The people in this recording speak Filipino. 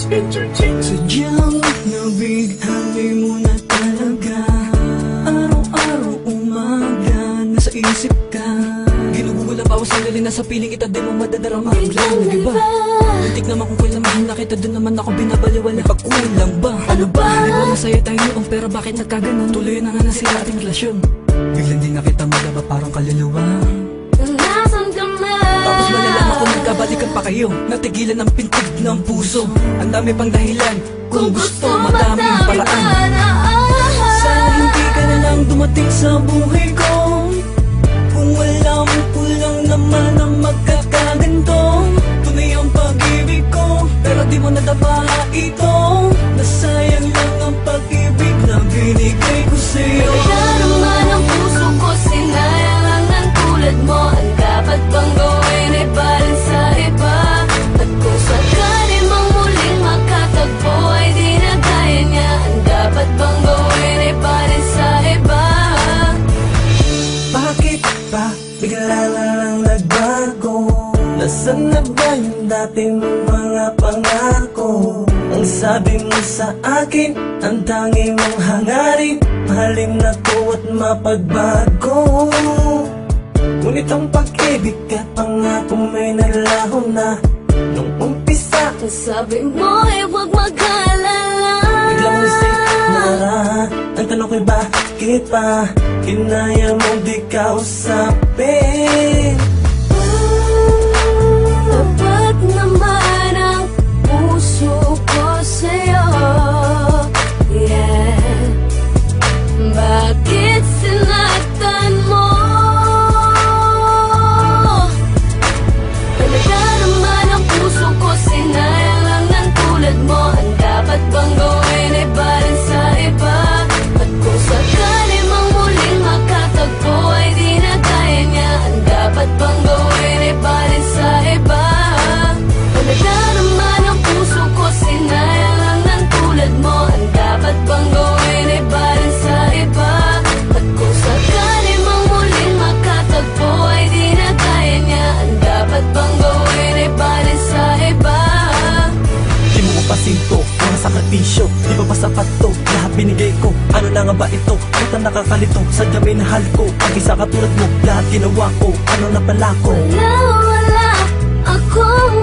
Boss Entertainment. Sadyang nabighani mo na talaga. Araw-araw umaga, nasa isip ka. Ginugugol ang bawang sandali, nasa piling kita, di mo madadarama. Biglang nag-iba, muntik naman kung kailan mahal na kita, doon naman ako binabaliwala. May pagkulang ba? Ano ba? Di ba masaya tayo noon, pero bakit nagkaganon? Tuloy na nga nasira ating relasyon. Biglang di na kita madaba, parang kaluluwa. Nasaan ka na? Tapos malalaman ko nagkabalikan pa kayo, natigilan ang pintig ng puso. Ang dami pang dahilan, kung gusto madaming paraan. Sana hindi ka na lang dumating sa buhay ko. Kung alam ko lang naman ang magkakaganto. Tunay ang pag-ibig ko, pero di mo nadapa ito. Nasayang lang ang pag-ibig na binigay ko sa'yo. Kaya naman ang puso ko, sinayang lang ng tulad mo. Ang dapat bang gawin ay balin sa iba? At kung sakali mang muling makatagpo ay di na kaya niya. Ang dapat bang gawin ay balin sa iba? Bakit ba bigla na lang nagbago? Nasaan na ba yung dating mga pangako? Ang sabi mo sa akin, ang tangi mong hangarin, mahalin ako at mapagbago. Ngunit ang pag-ibig at pangako may nalaho na nung umpisa. Ang sabi mo ay huwag mag-alala. Biglang isip nara, ang tanong ko'y bakit pa kinaya mong di kausapin? Tapat naman ang puso ko sa'yo, yeah. Bakit sinaktan mo? Talaga naman ang puso ko, sinayang lang ng tulad mo. Ang dapat bang gawin ay balin sa iba? At kung sakali mang muling makatagpo ay di na kaya niya. Ang dapat bang gawin ay balin sa iba? Talaga naman ang puso ko, sinayang lang ng tulad mo. Ang dapat bang gawin ay balin sa iba? At kung sakali mang muling makatagpo ay di na kaya niya. Ang dapat bang gawin ay balin sa iba? Di mo ko pasinto, mga sakripisyo, di ba ba sapat to? Lahat binigay ko, ano na nga ba ito? Ba't ang nakakalito, sadya may nahal ko. Ang isa katulad mo, lahat ginawa ko, ano na pala ko? Wala akong